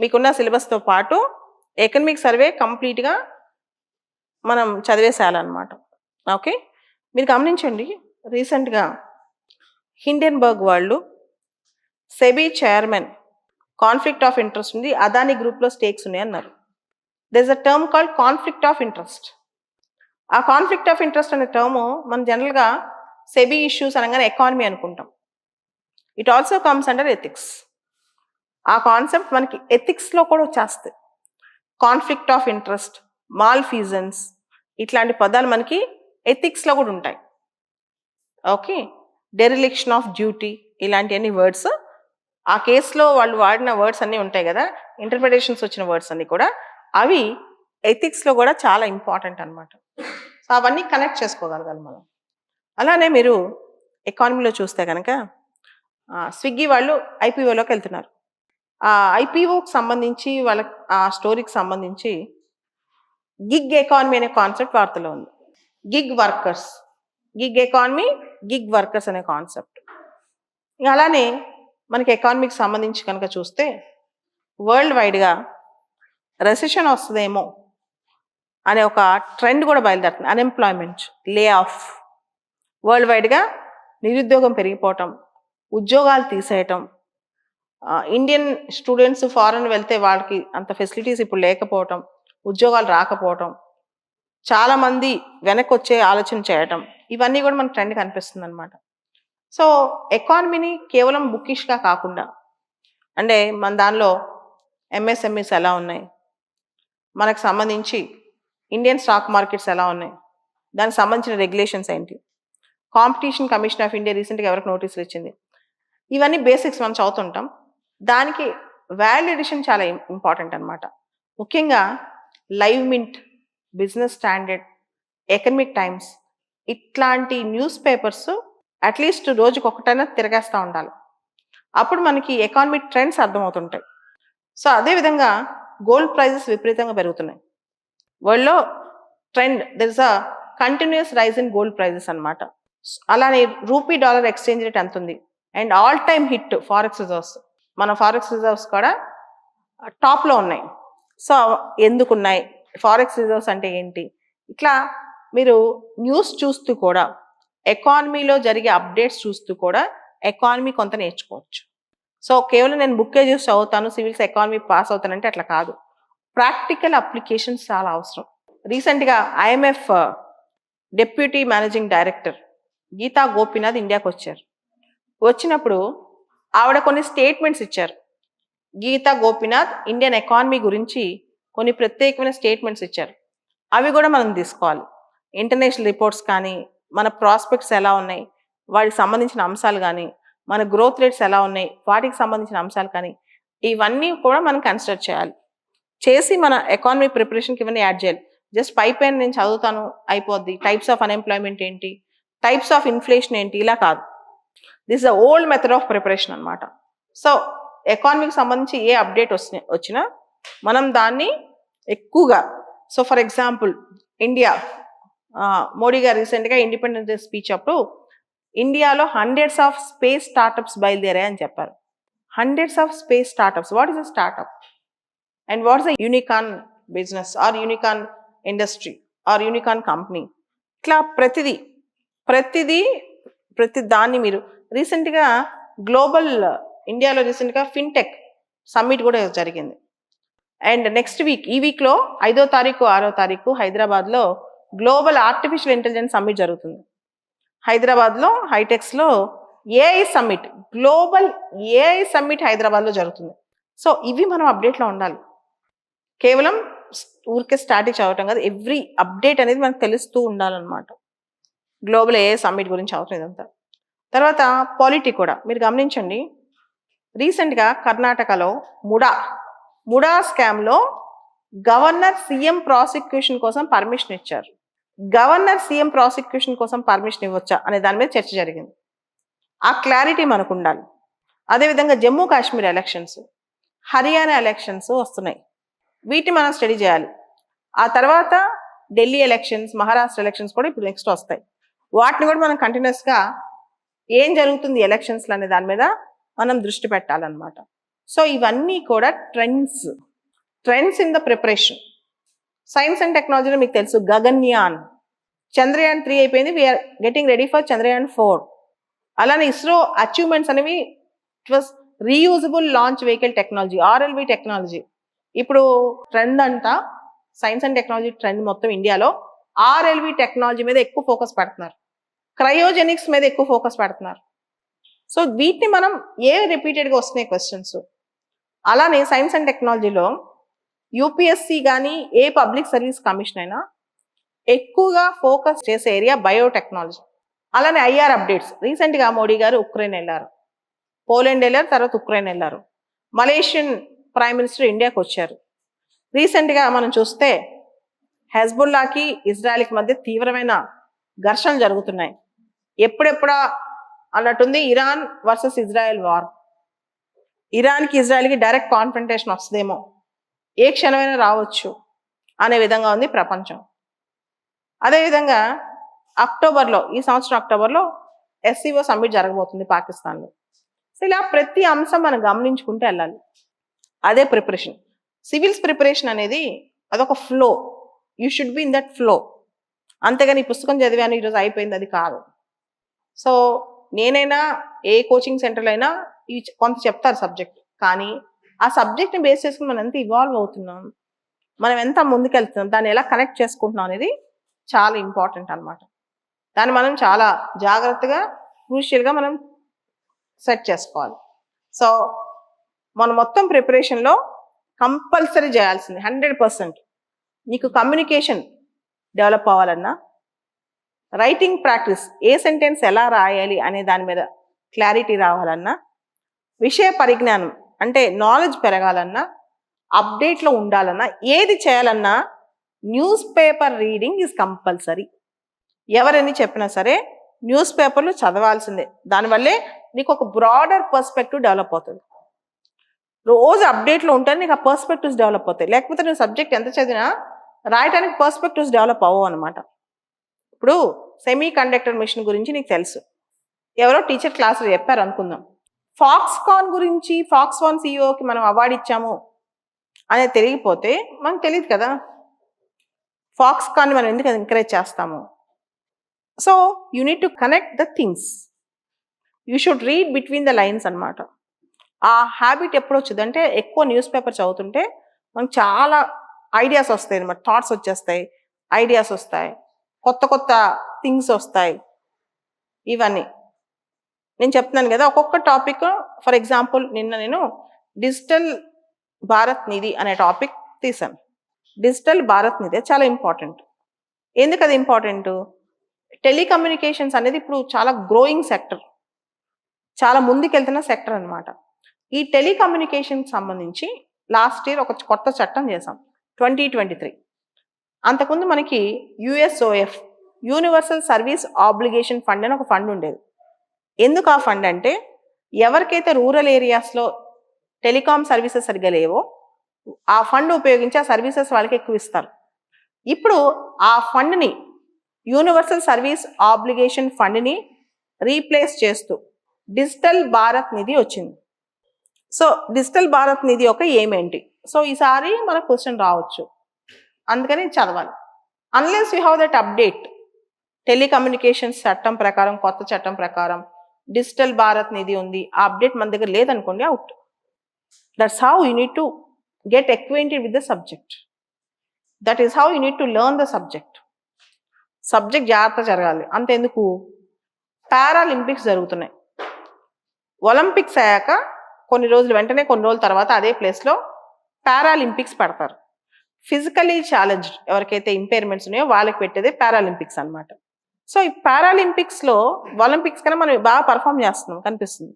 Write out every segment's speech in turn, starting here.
మీకున్న సిలబస్తో పాటు economic survey కంప్లీట్గా మనం చదివేసేయాలన్నమాట. ఓకే, మీరు గమనించండి, రీసెంట్గా హిండెన్బర్గ్ వాళ్ళు SEBI chairman conflict of interest ఉంది, అదాని గ్రూప్లో స్టేక్స్ ఉన్నాయి అన్నారు. There is a term called conflict of interest. ఆ కాన్ఫ్లిక్ట్ ఆఫ్ ఇంట్రెస్ట్ అనే టర్మ్ మనం జనరల్గా సెబీ ఇష్యూస్ అనగానే ఎకానమీ అనుకుంటాం. It also comes under ethics. ఆ కాన్సెప్ట్ మనకి ఎథిక్స్లో కూడా వచ్చేస్తుంది. కాన్ఫ్లిక్ట్ ఆఫ్ ఇంట్రెస్ట్, మాల్ఫీజన్స్, ఇట్లాంటి పదాలు మనకి ఎథిక్స్లో కూడా ఉంటాయి. ఓకే, డెరిలిక్షన్ ఆఫ్ డ్యూటీ, ఇలాంటివన్నీ వర్డ్స్ ఆ కేసులో వాళ్ళు వాడిన వర్డ్స్ అన్నీ ఉంటాయి కదా, ఇంటర్ప్రిటేషన్స్ వచ్చిన వర్డ్స్ అన్నీ కూడా అవి ఎథిక్స్లో కూడా చాలా ఇంపార్టెంట్ అనమాట. సో అవన్నీ కనెక్ట్ చేసుకోగలగాలి మనం. అలానే మీరు ఎకానమీలో చూస్తే కనుక స్విగ్గీ వాళ్ళు ఐపీఓలోకి వెళ్తున్నారు. ఆ ఐపీఓకి సంబంధించి వాళ్ళ ఆ స్టోరీకి సంబంధించి గిగ్ ఎకానమీ అనే కాన్సెప్ట్ వార్తలో ఉంది. Gig workers, gig economy, gig workers అనే కాన్సెప్ట్. అలానే మనకి ఎకానమీకి సంబంధించి కనుక చూస్తే వరల్డ్ వైడ్గా రెసెషన్ వస్తుందేమో అనే ఒక ట్రెండ్ కూడా బయలుదేరుతుంది. అన్ఎంప్లాయ్మెంట్, లే ఆఫ్, వరల్డ్ వైడ్గా నిరుద్యోగం పెరిగిపోవటం, ఉద్యోగాలు తీసేయటం, ఇండియన్ స్టూడెంట్స్ ఫారెన్ వెళ్తే వాళ్ళకి అంత ఫెసిలిటీస్ ఇప్పుడు లేకపోవటం, ఉద్యోగాలు రాకపోవటం, చాలామంది వెనక్కి వచ్చే ఆలోచన చేయటం, ఇవన్నీ కూడా మనకు ట్రెండ్ కనిపిస్తుంది అనమాట. సో ఎకానమీని కేవలం బుకిష్గా కాకుండా, అంటే మన దానిలో ఎంఎస్ఎంఈస్ ఎలా ఉన్నాయి, మనకు సంబంధించి ఇండియన్ స్టాక్ మార్కెట్స్ ఎలా ఉన్నాయి, దానికి సంబంధించిన రెగ్యులేషన్స్ ఏంటి, కాంపిటీషన్ కమిషన్ ఆఫ్ ఇండియా రీసెంట్గా ఎవరికి నోటీసులు ఇచ్చింది, ఇవన్నీ బేసిక్స్ మనం చదువుతుంటాం. దానికి వాల్యూ ఎడిషన్ చాలా ఇంపార్టెంట్ అనమాట. ముఖ్యంగా Livemint, Business Standard, Economic Times, ఇట్లాంటి న్యూస్ పేపర్స్ అట్లీస్ట్ రోజుకి ఒకటైనా తిరగేస్తూ ఉండాలి. అప్పుడు మనకి ఎకానమిక్ ట్రెండ్స్ అర్థమవుతుంటాయి. సో అదేవిధంగా గోల్డ్ ప్రైజెస్ విపరీతంగా పెరుగుతున్నాయి. వరల్డ్లో trend, there is a continuous rise in gold prices అనమాట. అలానే రూపీ డాలర్ ఎక్స్చేంజ్ రేట్ ఎంత ఉంది, and all time hit forex reserves, మన ఫారెక్స్ రిజర్వ్స్ కూడా టాప్లో ఉన్నాయి. సో ఎందుకున్నాయి, ఫారెక్స్ రిజర్వ్స్ అంటే ఏంటి, ఇట్లా మీరు న్యూస్ చూస్తూ కూడా, ఎకానమీలో జరిగే అప్డేట్స్ చూస్తూ కూడా ఎకానమీ కొంత నేర్చుకోవచ్చు. సో కేవలం నేను బుక్కే చూసి చదువుతాను, సివిల్స్ ఎకానమీ పాస్ అవుతానంటే అట్లా కాదు. ప్రాక్టికల్ అప్లికేషన్స్ చాలా అవసరం. రీసెంట్గా IMF deputy managing director Geeta Gopinath ఇండియాకి వచ్చారు. వచ్చినప్పుడు ఆవిడ కొన్ని స్టేట్మెంట్స్ ఇచ్చారు. గీతా గోపీనాథ్ ఇండియన్ ఎకానమీ గురించి కొన్ని ప్రత్యేకమైన స్టేట్మెంట్స్ ఇచ్చారు. అవి కూడా మనం తీసుకోవాలి. ఇంటర్నేషనల్ రిపోర్ట్స్ కానీ, మన ప్రాస్పెక్ట్స్ ఎలా ఉన్నాయి వాటికి సంబంధించిన అంశాలు కానీ, మన గ్రోత్ రేట్స్ ఎలా ఉన్నాయి వాటికి సంబంధించిన అంశాలు కానీ, ఇవన్నీ కూడా మనం కన్సిడర్ చేయాలి. చేసి మన ఎకానమీ ప్రిపరేషన్కి ఇవన్నీ యాడ్ చేయాలి. జస్ట్ పైన నేను చదువుతాను అయిపోద్ది, టైప్స్ ఆఫ్ అన్ఎంప్లాయ్మెంట్ ఏంటి, టైప్స్ ఆఫ్ ఇన్ఫ్లేషన్ ఏంటి, ఇలా కాదు. This is the old method of preparation అనమాట. సో ఎకానమీకి సంబంధించి ఏ అప్డేట్ వచ్చినా మనం దాన్ని ఎక్కువగా, so for example India, Modi గారు రీసెంట్గా ఇండిపెండెన్స్ డే స్పీచ్ అప్పుడు ఇండియాలో హండ్రెడ్స్ ఆఫ్ స్పేస్ స్టార్టప్స్ బయలుదేరాయి అని చెప్పారు. Hundreds of space startups, what is a startup and what is a unicorn business or unicorn industry or unicorn company, ఇట్లా ప్రతి దాన్ని మీరు రీసెంట్గా గ్లోబల్ ఇండియాలో రీసెంట్గా ఫిన్టెక్ సమ్మిట్ కూడా జరిగింది. అండ్ నెక్స్ట్ వీక్, ఈ వీక్లో 5వ తారీఖు 6వ తారీఖు హైదరాబాద్లో గ్లోబల్ ఆర్టిఫిషియల్ ఇంటెలిజెన్స్ సమ్మిట్ జరుగుతుంది. హైదరాబాద్లో హైటెక్స్లో AI summit, global AI summit హైదరాబాద్లో జరుగుతుంది. సో ఇవి మనం అప్డేట్లో ఉండాలి. కేవలం ఊరికే స్టాటిక్ చదవటం కాదు, ఎవ్రీ అప్డేట్ అనేది మనకు తెలుస్తూ ఉండాలన్నమాట. గ్లోబల్ ఏఐ సమ్మిట్ గురించి చదువుతుంది ఇదంతా. తర్వాత పాలిటీ కూడా మీరు గమనించండి. రీసెంట్గా కర్ణాటకలో ముడా స్కామ్లో గవర్నర్ సీఎం ప్రాసిక్యూషన్ కోసం పర్మిషన్ ఇచ్చారు. గవర్నర్ సీఎం ప్రాసిక్యూషన్ కోసం పర్మిషన్ ఇవ్వచ్చా అనే దాని మీద చర్చ జరిగింది. ఆ క్లారిటీ మనకు ఉండాలి. అదేవిధంగా జమ్మూ కాశ్మీర్ ఎలక్షన్స్, హర్యానా ఎలక్షన్స్ వస్తున్నాయి, వీటిని మనం స్టడీ చేయాలి. ఆ తర్వాత ఢిల్లీ ఎలక్షన్స్, మహారాష్ట్ర ఎలక్షన్స్ కూడా ఇప్పుడు నెక్స్ట్ వస్తాయి. వాటిని కూడా మనం కంటిన్యూస్గా ఏం జరుగుతుంది ఎలక్షన్స్లో అనే దాని మీద మనం దృష్టి పెట్టాలన్నమాట. సో ఇవన్నీ కూడా trends in the preparation. Science and టెక్నాలజీలో మీకు తెలుసు గగన్యాన్, చంద్రయాన్ 3 అయిపోయింది, we're getting ready for Chandrayaan 4. అలానే ఇస్రో అచీవ్మెంట్స్ అనేవి it was reusable launch vehicle technology, RLV technology. ఇప్పుడు ట్రెండ్ అంతా సైన్స్ అండ్ టెక్నాలజీ ట్రెండ్ మొత్తం ఇండియాలో RLV టెక్నాలజీ మీద ఎక్కువ ఫోకస్ పెడుతున్నారు, క్రయోజెనిక్స్ మీద ఎక్కువ ఫోకస్ పెడుతున్నారు. సో వీటిని మనం రిపీటెడ్గా వస్తున్నాయి క్వశ్చన్స్. అలానే సైన్స్ అండ్ టెక్నాలజీలో యూపీఎస్సి కానీ పబ్లిక్ సర్వీస్ కమిషన్ అయినా ఎక్కువగా ఫోకస్ చేసే ఏరియా బయోటెక్నాలజీ. అలానే IR అప్డేట్స్. రీసెంట్గా మోడీ గారు ఉక్రెయిన్ వెళ్ళారు, పోలాండ్ వెళ్ళారు, తర్వాత ఉక్రెయిన్ వెళ్ళారు. మలేషియన్ ప్రైమ్ మినిస్టర్ ఇండియాకి వచ్చారు. రీసెంట్గా మనం చూస్తే హెజ్బుల్లాకి ఇజ్రాయెల్కి మధ్య తీవ్రమైన ఘర్షణలు జరుగుతున్నాయి. ఎప్పుడెప్పుడా అన్నట్టుంది ఇరాన్ వర్సెస్ ఇజ్రాయెల్ వార్. ఇరాన్కి ఇజ్రాయెల్కి డైరెక్ట్ కాన్ఫ్రంటేషన్ వస్తుందేమో, ఏ క్షణమైనా రావచ్చు అనే విధంగా ఉంది ప్రపంచం. అదేవిధంగా ఈ సంవత్సరం అక్టోబర్లో SCO సమ్మిట్ జరగబోతుంది పాకిస్తాన్లో. సో ఇలా ప్రతి అంశం మనం గమనించుకుంటూ వెళ్ళాలి. అదే ప్రిపరేషన్. సివిల్స్ ప్రిపరేషన్ అనేది అదొక flow, you should be in that flow. అంతేగాని ఈ పుస్తకం చదివాను ఈరోజు అయిపోయింది అది కాదు. సో నేనైనా కోచింగ్ సెంటర్లో అయినా కొంత చెప్తారు సబ్జెక్ట్, కానీ ఆ సబ్జెక్ట్ని బేస్ చేసుకుని మనం ఎంత ఇవాల్వ్ అవుతున్నాం, మనం ఎంత ముందుకెళ్తున్నాం, దాన్ని ఎలా కనెక్ట్ చేసుకుంటున్నాం అనేది చాలా ఇంపార్టెంట్ అనమాట. దాన్ని మనం చాలా జాగ్రత్తగా క్రూషియల్గా మనం సెట్ చేసుకోవాలి. సో మన మొత్తం ప్రిపరేషన్లో కంపల్సరీ చేయాల్సింది 100%. నీకు కమ్యూనికేషన్ డెవలప్ అవ్వాలన్నా, రైటింగ్ ప్రాక్టీస్, సెంటెన్స్ ఎలా రాయాలి అనే దాని మీద క్లారిటీ రావాలన్నా, విషయ పరిజ్ఞానం అంటే నాలెడ్జ్ పెరగాలన్నా, అప్డేట్లో ఉండాలన్నా, ఏది చేయాలన్నా news paper reading is compulsory. ఎవరని చెప్పినా సరే న్యూస్ పేపర్లు చదవాల్సిందే. దానివల్లే నీకు ఒక బ్రాడర్ పర్స్పెక్టివ్ డెవలప్ అవుతుంది. రోజు అప్డేట్లో ఉంటే నీకు ఆ పర్స్పెక్టివ్స్ డెవలప్ అవుతాయి. లేకపోతే నువ్వు సబ్జెక్ట్ ఎంత చదివినా రాయటానికి పర్స్పెక్టివ్స్ డెవలప్ అవ్వవు అనమాట. ఇప్పుడు సెమీ కండక్టర్ మిషన్ గురించి నీకు తెలుసు, ఎవరో టీచర్ క్లాసులో చెప్పారు అనుకుందాం. ఫాక్స్కాన్ గురించి ఫాక్స్కాన్ CEOకి మనం అవార్డు ఇచ్చాము అనేది తెలియకపోతే మనకు తెలియదు కదా, ఫాక్స్కాన్ మనం ఎందుకు ఎంకరేజ్ చేస్తాము. So you need to connect the things, you should read between the lines అనమాట. ఆ హ్యాబిట్ ఎప్పుడు వచ్చిందంటే ఎక్కువ న్యూస్ పేపర్ చదువుతుంటే మనకు చాలా ఐడియాస్ వస్తాయి అనమాట, థాట్స్ వచ్చేస్తాయి, ఐడియాస్ వస్తాయి, కొత్త కొత్త థింగ్స్ వస్తాయి. ఇవన్నీ నేను చెప్తున్నాను కదా, ఒక్కొక్క టాపిక్. ఫర్ ఎగ్జాంపుల్ నిన్న నేను డిజిటల్ భారత్ నిధి అనే టాపిక్ తీసాను. డిజిటల్ భారత్ నిధి చాలా ఇంపార్టెంట్. ఎందుకు అది ఇంపార్టెంట్? టెలికమ్యూనికేషన్స్ అనేది ఇప్పుడు చాలా గ్రోయింగ్ సెక్టర్, చాలా ముందుకెళ్తున్న సెక్టర్ అనమాట. ఈ టెలికమ్యూనికేషన్కి సంబంధించి లాస్ట్ ఇయర్ ఒక కొత్త చట్టం చేసాం 2023. అంతకుముందు మనకి USOF universal service obligation fund అని ఒక ఫండ్ ఉండేది. ఎందుకు ఆ ఫండ్ అంటే ఎవరికైతే రూరల్ ఏరియాస్లో టెలికాం సర్వీసెస్ సరిగ్గా లేవో ఆ ఫండ్ ఉపయోగించి ఆ సర్వీసెస్ వాళ్ళకి ఎక్కువ ఇస్తారు. ఇప్పుడు ఆ ఫండ్ని యూనివర్సల్ సర్వీస్ ఆబ్లిగేషన్ ఫండ్ని రీప్లేస్ చేస్తూ డిజిటల్ భారత్ నిధి వచ్చింది. సో డిజిటల్ భారత్ నిధి యొక్క ఏమేంటి? సో ఈసారి మనకు క్వశ్చన్ రావచ్చు, అందుకని చదవాలి. Unless you have that update, telecommunications చట్టం ప్రకారం, కొత్త చట్టం ప్రకారం డిజిటల్ భారత్ నిధి ఉంది, ఆ అప్డేట్ మన దగ్గర లేదనుకోండి, out. That's how you need to get acquainted with the subject. That is how you need to learn the subject. Subject జాగ్రత్త జరగాలి. అంతెందుకు, పారాలింపిక్స్ జరుగుతున్నాయి. ఒలింపిక్స్ అయ్యాక కొన్ని రోజులు వెంటనే కొన్ని రోజుల తర్వాత అదే ప్లేస్లో పారాలింపిక్స్ పెడతారు. ఫిజికలీ ఛాలెంజ్డ్ ఎవరికైతే ఇంపైర్మెంట్స్ ఉన్నాయో వాళ్ళకి పెట్టేదే పారాలింపిక్స్ అనమాట. సో ఈ పారాలింపిక్స్లో ఒలింపిక్స్ కన్నా మనం బాగా పర్ఫామ్ చేస్తున్నాం కనిపిస్తుంది.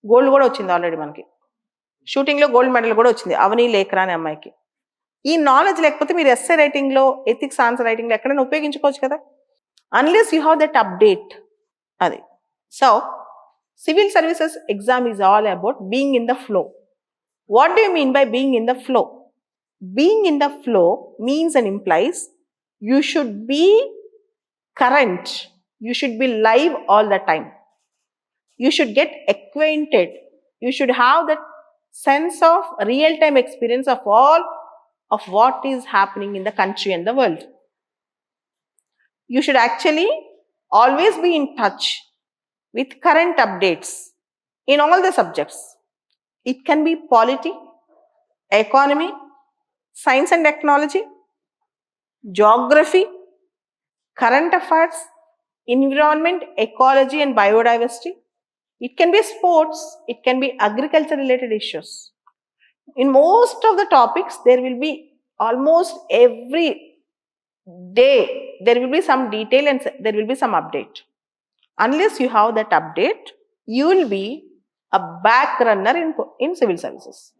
గోల్డ్ కూడా వచ్చింది ఆల్రెడీ మనకి, షూటింగ్లో గోల్డ్ మెడల్ కూడా వచ్చింది అవనీ లేఖరా అనే అమ్మాయికి. ఈ నాలెడ్జ్ లేకపోతే మీరు ఎస్ఏ రైటింగ్లో, ఎథిక్స్ ఆన్సర్ రైటింగ్లో ఎక్కడైనా ఉపయోగించుకోవచ్చు కదా, unless you have that update. అది. So civil services exam is all about being in the flow. What do you mean by being in the flow? Being in the flow means and implies you should be current, you should be live all the time, you should get acquainted, you should have that sense of real-time experience of all of what is happening in the country and the world. You should actually always be in touch with current updates in all the subjects. It can be polity, economy, science and technology, geography, current affairs, environment, ecology and biodiversity. It can be sports, it can be agriculture related issues. In most of the topics, there will be almost every day, there will be some detail and there will be some update. Unless you have that update, you will be a back runner in civil services.